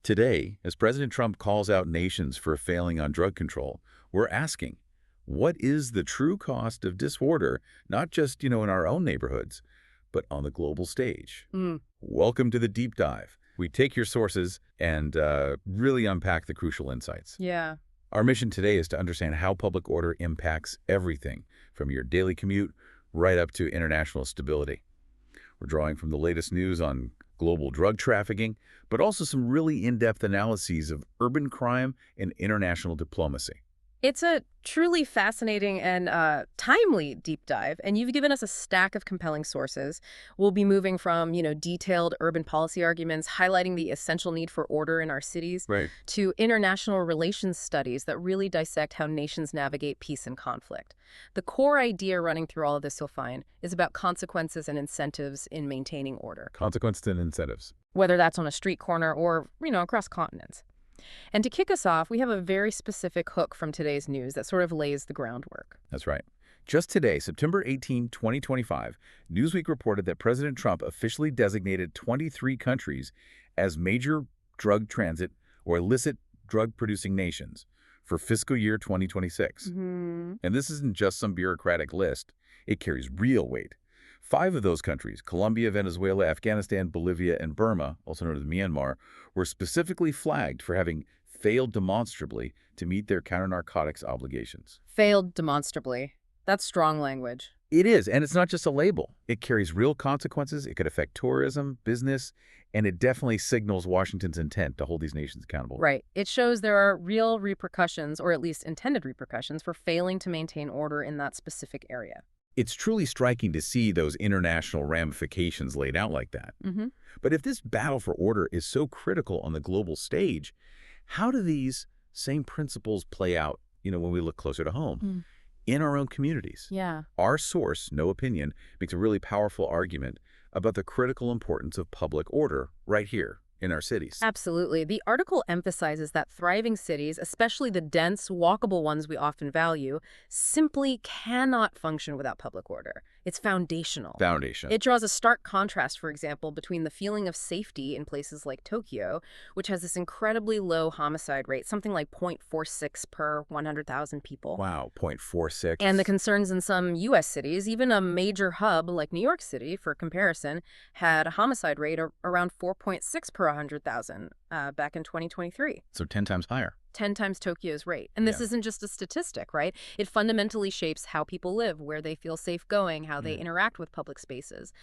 Today, as President Trump calls out nations for failing on drug control, we're asking, what is the true cost of disorder, not just, in our own neighborhoods, but on the global stage? Welcome to the deep dive. We take your sources and really unpack the crucial insights. Yeah. Our mission today is to understand how public order impacts everything, from your daily commute right up to international stability. We're drawing from the latest news on global drug trafficking, but also some really in-depth analyses of urban crime and international diplomacy. It's a truly fascinating and timely deep dive, and you've given us a stack of compelling sources. We'll be moving from, detailed urban policy arguments highlighting the essential need for order in our cities, Right. to international relations studies that really dissect how nations navigate peace and conflict. The core idea running through all of this, you'll find, is about consequences and incentives in maintaining order, Consequences and incentives. whether that's on a street corner or, across continents. And to kick us off, we have a very specific hook from today's news that sort of lays the groundwork. That's right. Just today, September 18, 2025, Newsweek reported that President Trump officially designated 23 countries as major drug transit or illicit drug-producing nations for fiscal year 2026. And this isn't just some bureaucratic list. It carries real weight. 5 of those countries, Colombia, Venezuela, Afghanistan, Bolivia, and Burma, also known as Myanmar, were specifically flagged for having failed demonstrably to meet their counter-narcotics obligations. Failed demonstrably. That's strong language. It is, and it's not just a label. It carries real consequences. It could affect tourism, business, and it definitely signals Washington's intent to hold these nations accountable. Right. It shows there are real repercussions, or at least intended repercussions, for failing to maintain order in that specific area. It's truly striking to see those international ramifications laid out like that. But if this battle for order is so critical on the global stage, how do these same principles play out, when we look closer to home, in our own communities? Yeah. Our source, No Opinion, makes a really powerful argument about the critical importance of public order right here in our cities. Absolutely. The article emphasizes that thriving cities, especially the dense, walkable ones we often value, simply cannot function without public order. It's foundational. It draws a stark contrast, for example, between the feeling of safety in places like Tokyo, which has this incredibly low homicide rate, something like 0.46 per 100,000 people. Wow, 0.46. And the concerns in some U.S. cities, even a major hub like New York City, for comparison, had a homicide rate around 4.6 per 100,000 back in 2023. So 10 times higher. 10 times Tokyo's rate. And this isn't just a statistic, right? It fundamentally shapes how people live, where they feel safe going, how they interact with public spaces.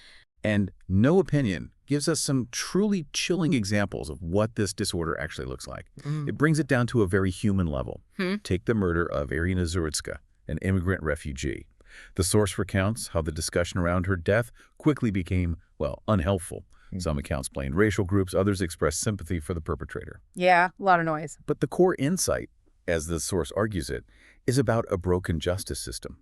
And No Opinion gives us some truly chilling examples of what this disorder actually looks like. It brings it down to a very human level. Take the murder of Irina Zurutska, an immigrant refugee. The source recounts how the discussion around her death quickly became, unhelpful. Some accounts blamed racial groups, others expressed sympathy for the perpetrator. Yeah, a lot of noise. But the core insight, as the source argues it, is about a broken justice system.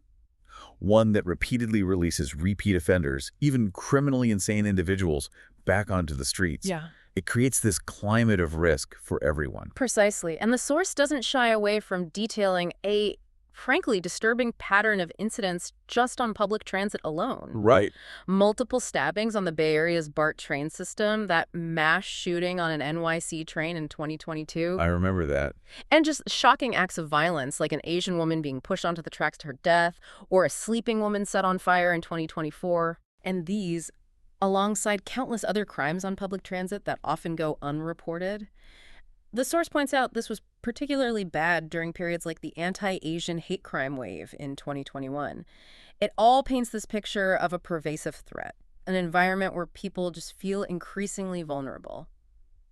One that repeatedly releases repeat offenders, even criminally insane individuals, back onto the streets. Yeah. It creates this climate of risk for everyone. Precisely. And the source doesn't shy away from detailing a, frankly, disturbing pattern of incidents just on public transit alone. Right. Multiple stabbings on the Bay Area's BART train system, that mass shooting on an NYC train in 2022. I remember that. And just shocking acts of violence, like an Asian woman being pushed onto the tracks to her death, or a sleeping woman set on fire in 2024. And these, alongside countless other crimes on public transit that often go unreported. The source points out this was particularly bad during periods like the anti-Asian hate crime wave in 2021. It all paints this picture of a pervasive threat, an environment where people just feel increasingly vulnerable.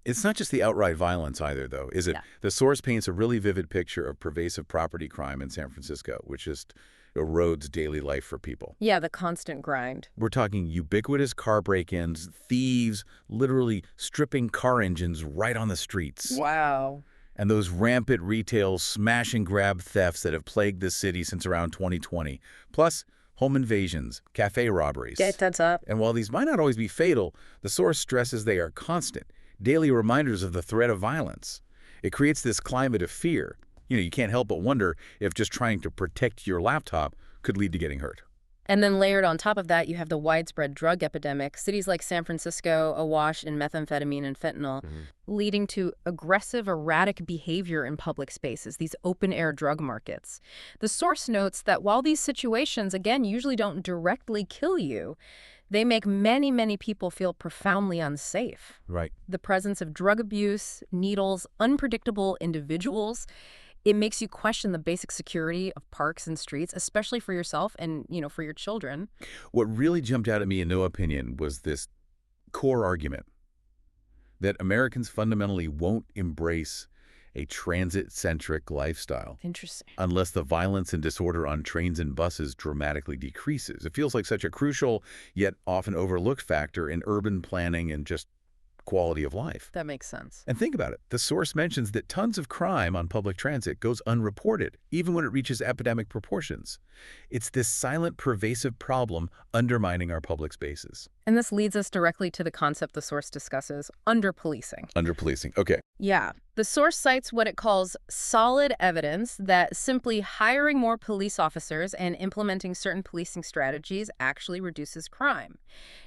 It's not just the outright violence either, though, is it? Yeah. The source paints a really vivid picture of pervasive property crime in San Francisco, which just erodes daily life for people. Yeah, the constant grind. We're talking ubiquitous car break-ins, thieves literally stripping car engines right on the streets. Wow. And those rampant retail smash-and-grab thefts that have plagued the city since around 2020. Plus, home invasions, cafe robberies. Yeah, that's up. And while these might not always be fatal, the source stresses they are constant, daily reminders of the threat of violence. It creates this climate of fear. You can't help but wonder if just trying to protect your laptop could lead to getting hurt. And then layered on top of that, you have the widespread drug epidemic, cities like San Francisco awash in methamphetamine and fentanyl, leading to aggressive, erratic behavior in public spaces, these open-air drug markets. The source notes that while these situations, again, usually don't directly kill you, they make many, many people feel profoundly unsafe. Right. The presence of drug abuse, needles, unpredictable individuals, it makes you question the basic security of parks and streets, especially for yourself and, for your children. What really jumped out at me, in no opinion, was this core argument that Americans fundamentally won't embrace a transit-centric lifestyle Interesting. unless the violence and disorder on trains and buses dramatically decreases. It feels like such a crucial yet often overlooked factor in urban planning and just quality of life. That makes sense. And think about it. The source mentions that tons of crime on public transit goes unreported, even when it reaches epidemic proportions. It's this silent, pervasive problem undermining our public spaces. And this leads us directly to the concept the source discusses, under-policing. Under-policing. Okay. Yeah. The source cites what it calls solid evidence that simply hiring more police officers and implementing certain policing strategies actually reduces crime.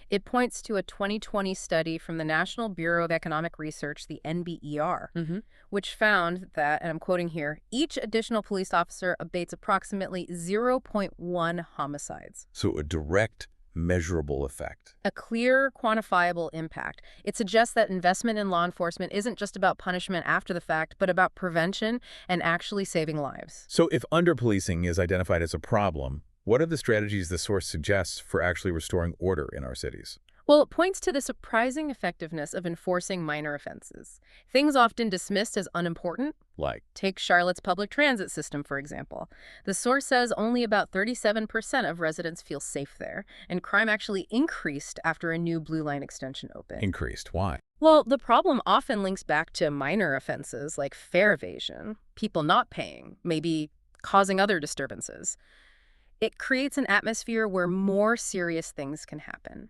It points to a 2020 study from the National Bureau of Economic Research, the NBER, which found that, and I'm quoting here, each additional police officer abates approximately 0.1 homicides. So a direct, measurable effect. A clear, quantifiable impact. It suggests that investment in law enforcement isn't just about punishment after the fact, but about prevention and actually saving lives. So if under-policing is identified as a problem, what are the strategies the source suggests for actually restoring order in our cities? Well, it points to the surprising effectiveness of enforcing minor offenses. Things often dismissed as unimportant. Like? Take Charlotte's public transit system, for example. The source says only about 37% of residents feel safe there, and crime actually increased after a new Blue Line extension opened. Increased. Why? Well, the problem often links back to minor offenses like fare evasion, people not paying, maybe causing other disturbances. It creates an atmosphere where more serious things can happen.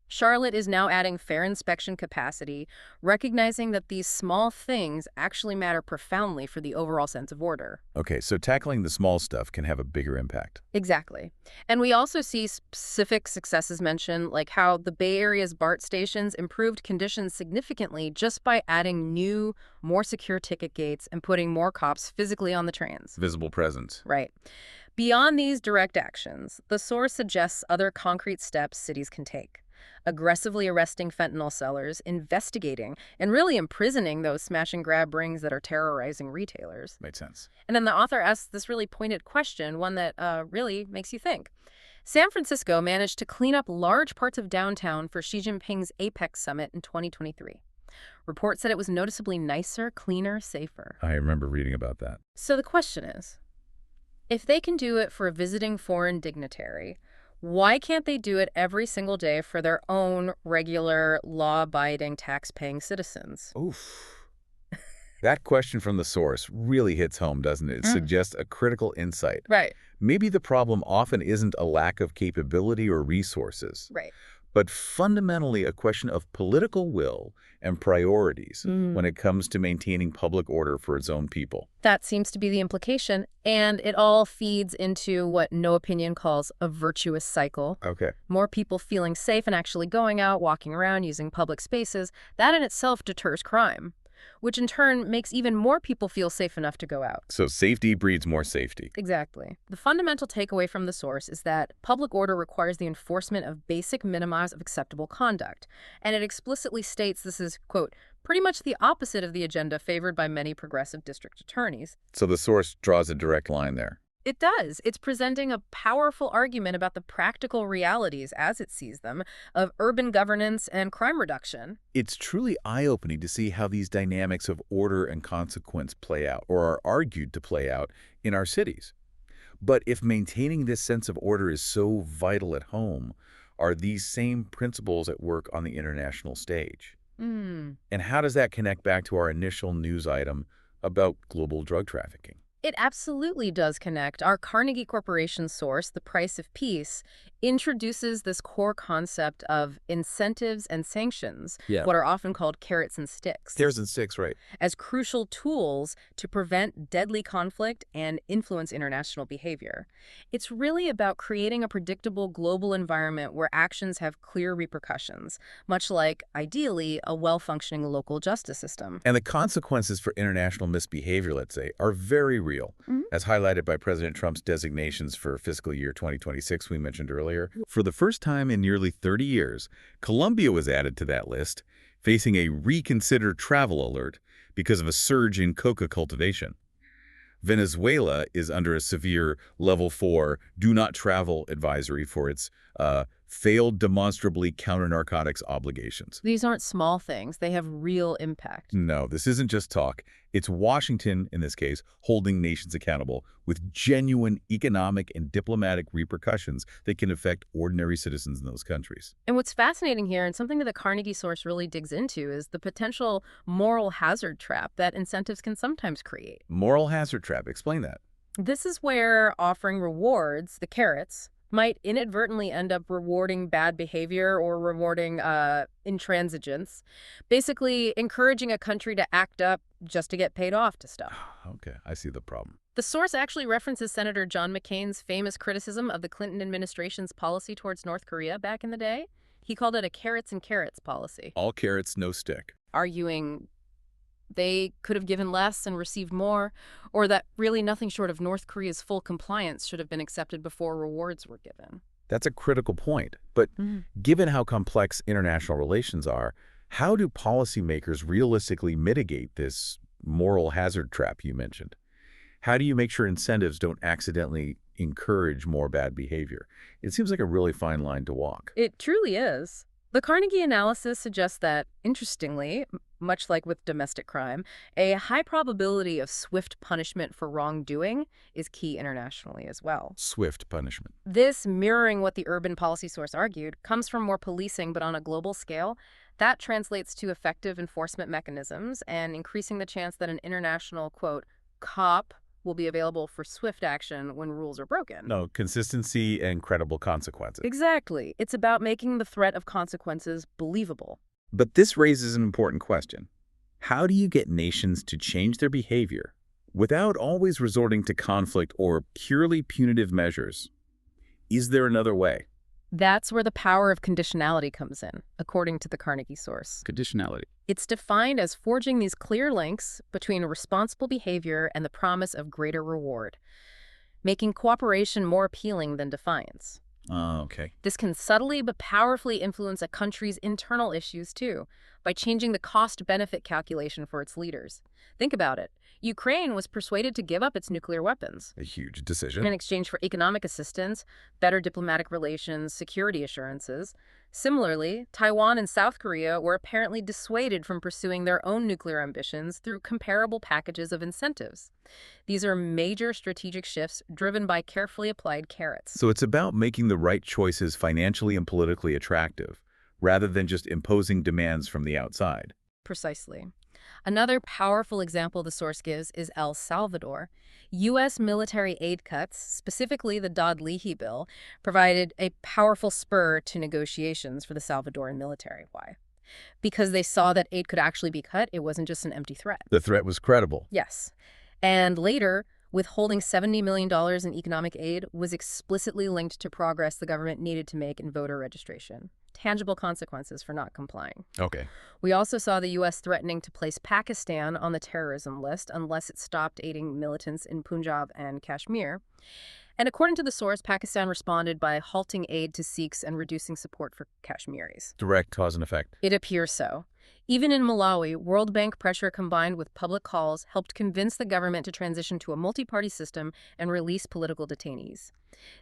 Charlotte is now adding fare inspection capacity, recognizing that these small things actually matter profoundly for the overall sense of order. Okay, so tackling the small stuff can have a bigger impact. Exactly. And we also see specific successes mentioned, like how the Bay Area's BART stations improved conditions significantly just by adding new, more secure ticket gates and putting more cops physically on the trains. Visible presence. Right. Beyond these direct actions, the source suggests other concrete steps cities can take. Aggressively arresting fentanyl sellers, investigating, and really imprisoning those smash-and-grab rings that are terrorizing retailers. Made sense. And then the author asks this really pointed question, one that really makes you think. San Francisco managed to clean up large parts of downtown for Xi Jinping's APEC summit in 2023. Reports said it was noticeably nicer, cleaner, safer. I remember reading about that. So the question is, if they can do it for a visiting foreign dignitary, why can't they do it every single day for their own regular, law-abiding, tax-paying citizens? Oof. That question from the source really hits home, doesn't it? It suggests a critical insight. Right. Maybe the problem often isn't a lack of capability or resources, Right. but fundamentally a question of political will and priorities when it comes to maintaining public order for its own people. That seems to be the implication, and it all feeds into what No Opinion calls a virtuous cycle. Okay. More people feeling safe and actually going out, walking around, using public spaces, that in itself deters crime, which in turn makes even more people feel safe enough to go out. So safety breeds more safety. Exactly. The fundamental takeaway from the source is that public order requires the enforcement of basic minima of acceptable conduct, and it explicitly states this is, quote, pretty much the opposite of the agenda favored by many progressive district attorneys. So the source draws a direct line there. It does. It's presenting a powerful argument about the practical realities, as it sees them, of urban governance and crime reduction. It's truly eye-opening to see how these dynamics of order and consequence play out, or are argued to play out, in our cities. But if maintaining this sense of order is so vital at home, are these same principles at work on the international stage? And how does that connect back to our initial news item about global drug trafficking? It absolutely does connect. Our Carnegie Corporation source, The Price of Peace, introduces this core concept of incentives and sanctions, Yeah. what are often called carrots and sticks, There's in six, right? as crucial tools to prevent deadly conflict and influence international behavior. It's really about creating a predictable global environment where actions have clear repercussions, much like, ideally, a well-functioning local justice system. And the consequences for international misbehavior, let's say, are very real, as highlighted by President Trump's designations for fiscal year 2026 we mentioned earlier. For the first time in nearly 30 years, Colombia was added to that list, facing a reconsider travel alert because of a surge in coca cultivation. Venezuela is under a severe level 4 do not travel advisory for its failed demonstrably counter-narcotics obligations. These aren't small things. They have real impact. No, this isn't just talk. It's Washington, in this case, holding nations accountable with genuine economic and diplomatic repercussions that can affect ordinary citizens in those countries. And what's fascinating here, and something that the Carnegie source really digs into, is the potential moral hazard trap that incentives can sometimes create. Moral hazard trap. Explain that. This is where offering rewards, the carrots, might inadvertently end up rewarding bad behavior or rewarding intransigence, basically encouraging a country to act up just to get paid off to stuff. Okay, I see the problem. The source actually references Senator John McCain's famous criticism of the Clinton administration's policy towards North Korea back in the day. He called it a carrots and carrots policy, All carrots, no stick. arguing they could have given less and received more, or that really nothing short of North Korea's full compliance should have been accepted before rewards were given. That's a critical point. But given how complex international relations are, how do policymakers realistically mitigate this moral hazard trap you mentioned? How do you make sure incentives don't accidentally encourage more bad behavior? It seems like a really fine line to walk. It truly is. The Carnegie analysis suggests that, interestingly, much like with domestic crime, a high probability of swift punishment for wrongdoing is key internationally as well. Swift punishment. This, mirroring what the urban policy source argued, comes from more policing but on a global scale. That translates to effective enforcement mechanisms and increasing the chance that an international, quote, cop will be available for swift action when rules are broken. No, consistency and credible consequences. Exactly. It's about making the threat of consequences believable. But this raises an important question. How do you get nations to change their behavior without always resorting to conflict or purely punitive measures? Is there another way? That's where the power of conditionality comes in, according to the Carnegie source. Conditionality. It's defined as forging these clear links between responsible behavior and the promise of greater reward, making cooperation more appealing than defiance. Oh, okay. This can subtly but powerfully influence a country's internal issues, too, by changing the cost-benefit calculation for its leaders. Think about it. Ukraine was persuaded to give up its nuclear weapons A huge decision. in exchange for economic assistance, better diplomatic relations, security assurances. Similarly, Taiwan and South Korea were apparently dissuaded from pursuing their own nuclear ambitions through comparable packages of incentives. These are major strategic shifts driven by carefully applied carrots. So it's about making the right choices financially and politically attractive, rather than just imposing demands from the outside. Precisely. Another powerful example the source gives is El Salvador. U.S. military aid cuts, specifically the Dodd-Leahy bill, provided a powerful spur to negotiations for the Salvadoran military. Why? Because they saw that aid could actually be cut. It wasn't just an empty threat. The threat was credible. Yes. And later, withholding $70 million in economic aid was explicitly linked to progress the government needed to make in voter registration. Tangible consequences for not complying. Okay. We also saw the U.S. threatening to place Pakistan on the terrorism list unless it stopped aiding militants in Punjab and Kashmir. And according to the source, Pakistan responded by halting aid to Sikhs and reducing support for Kashmiris. Direct cause and effect. It appears so. Even in Malawi, World Bank pressure combined with public calls helped convince the government to transition to a multi-party system and release political detainees.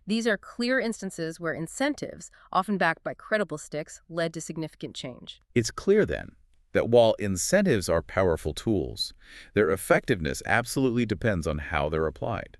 These are clear instances where incentives, often backed by credible sticks, led to significant change. It's clear, then, that while incentives are powerful tools, their effectiveness absolutely depends on how they're applied.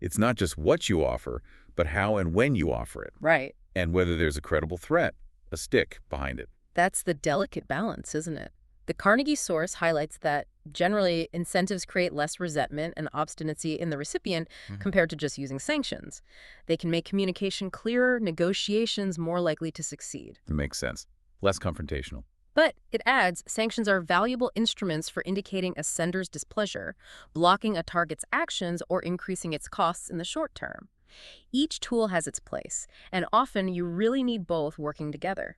It's not just what you offer, but how and when you offer it. Right. And whether there's a credible threat, a stick, behind it. That's the delicate balance, isn't it? The Carnegie source highlights that generally incentives create less resentment and obstinacy in the recipient compared to just using sanctions. They can make communication clearer, negotiations more likely to succeed. It makes sense. Less confrontational. But it adds, sanctions are valuable instruments for indicating a sender's displeasure, blocking a target's actions, or increasing its costs in the short term. Each tool has its place, and often you really need both working together.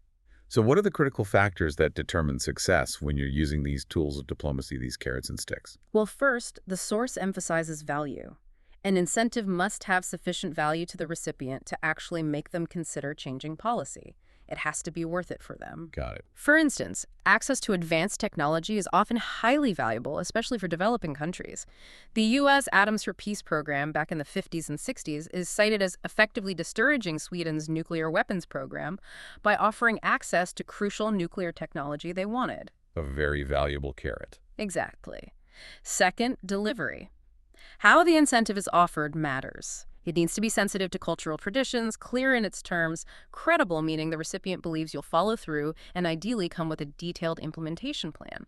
So what are the critical factors that determine success when you're using these tools of diplomacy, these carrots and sticks? Well, first, the source emphasizes value. An incentive must have sufficient value to the recipient to actually make them consider changing policy. It has to be worth it for them. Got it. For instance, access to advanced technology is often highly valuable, especially for developing countries. The U.S. Atoms for Peace program back in the 50s and 60s is cited as effectively discouraging Sweden's nuclear weapons program by offering access to crucial nuclear technology they wanted. A very valuable carrot. Exactly. Second, delivery. How the incentive is offered matters. It needs to be sensitive to cultural traditions, clear in its terms, credible meaning the recipient believes you'll follow through, and ideally come with a detailed implementation plan.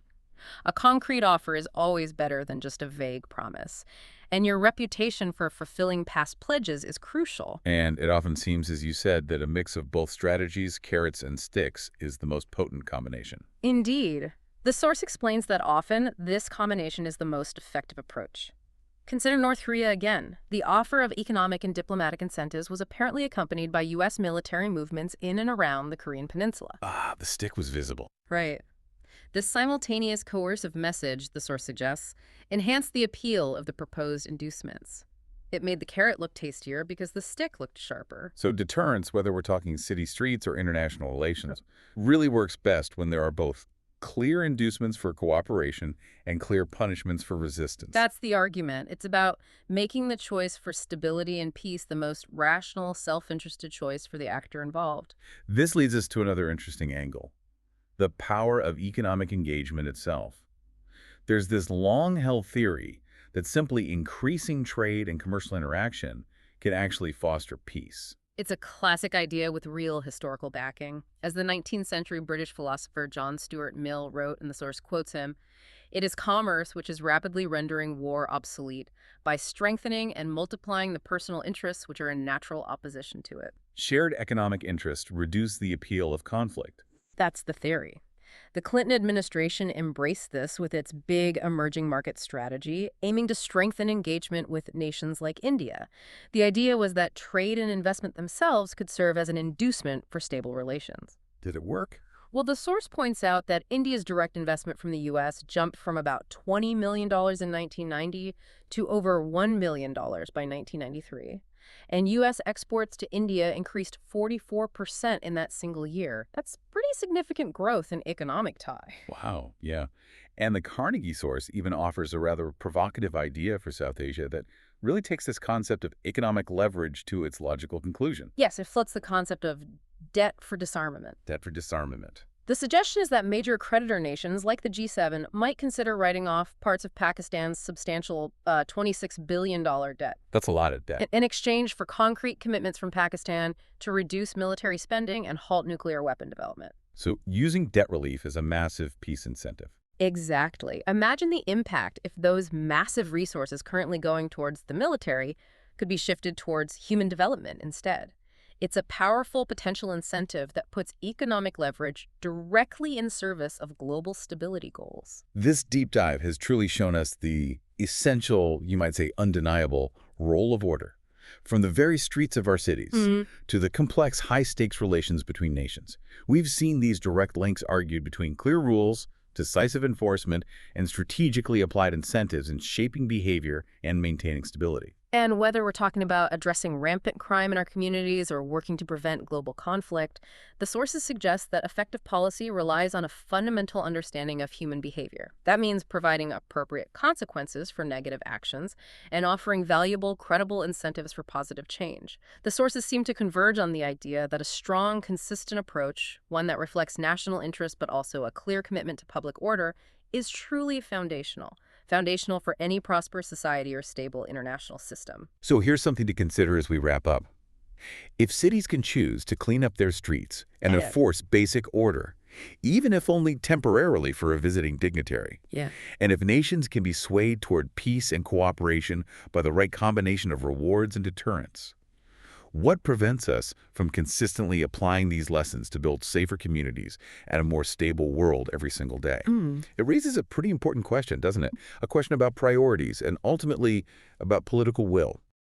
A concrete offer is always better than just a vague promise. And your reputation for fulfilling past pledges is crucial. And it often seems, as you said, that a mix of both strategies, carrots and sticks, is the most potent combination. Indeed. The source explains that often this combination is the most effective approach. Consider North Korea again. The offer of economic and diplomatic incentives was apparently accompanied by U.S. military movements in and around the Korean peninsula. The stick was visible. Right. This simultaneous coercive message, the source suggests, enhanced the appeal of the proposed inducements. It made the carrot look tastier because the stick looked sharper. So deterrence, whether we're talking city streets or international relations, really works best when there are both clear inducements for cooperation and clear punishments for resistance. That's the argument. It's about making the choice for stability and peace the most rational, self-interested choice for the actor involved. This leads us to another interesting angle: the power of economic engagement itself. There's this long-held theory that simply increasing trade and commercial interaction can actually foster peace. It's a classic idea with real historical backing. As the 19th century British philosopher John Stuart Mill wrote, and the source quotes him, "It is commerce which is rapidly rendering war obsolete by strengthening and multiplying the personal interests which are in natural opposition to it." Shared economic interests reduce the appeal of conflict. That's the theory. The Clinton administration embraced this with its big emerging market strategy, aiming to strengthen engagement with nations like India. The idea was that trade and investment themselves could serve as an inducement for stable relations. Did it work? Well, the source points out that India's direct investment from the U.S. jumped from about $20 million in 1990 to over $1 million by 1993. And U.S. exports to India increased 44% in that single year. That's pretty significant growth in economic tie. Wow, yeah. And the Carnegie source even offers a rather provocative idea for South Asia that really takes this concept of economic leverage to its logical conclusion. Yes, it floats the concept of debt for disarmament. Debt for disarmament. The suggestion is that major creditor nations like the G7 might consider writing off parts of Pakistan's substantial $26 billion debt. That's a lot of debt. In exchange for concrete commitments from Pakistan to reduce military spending and halt nuclear weapon development. So using debt relief is a massive peace incentive. Exactly. Imagine the impact if those massive resources currently going towards the military could be shifted towards human development instead. It's a powerful potential incentive that puts economic leverage directly in service of global stability goals. This deep dive has truly shown us the essential, you might say undeniable, role of order. From the very streets of our cities to the complex high-stakes relations between nations. We've seen these direct links argued between clear rules, decisive enforcement, and strategically applied incentives in shaping behavior and maintaining stability. And whether we're talking about addressing rampant crime in our communities or working to prevent global conflict, the sources suggest that effective policy relies on a fundamental understanding of human behavior. That means providing appropriate consequences for negative actions and offering valuable, credible incentives for positive change. The sources seem to converge on the idea that a strong, consistent approach, one that reflects national interest but also a clear commitment to public order, is truly foundational for any prosperous society or stable international system. So here's something to consider as we wrap up. If cities can choose to clean up their streets and enforce basic order, even if only temporarily for a visiting dignitary. Yeah. And if nations can be swayed toward peace and cooperation by the right combination of rewards and deterrence, what prevents us from consistently applying these lessons to build safer communities and a more stable world every single day? It raises a pretty important question, doesn't it? A question about priorities and ultimately about political will.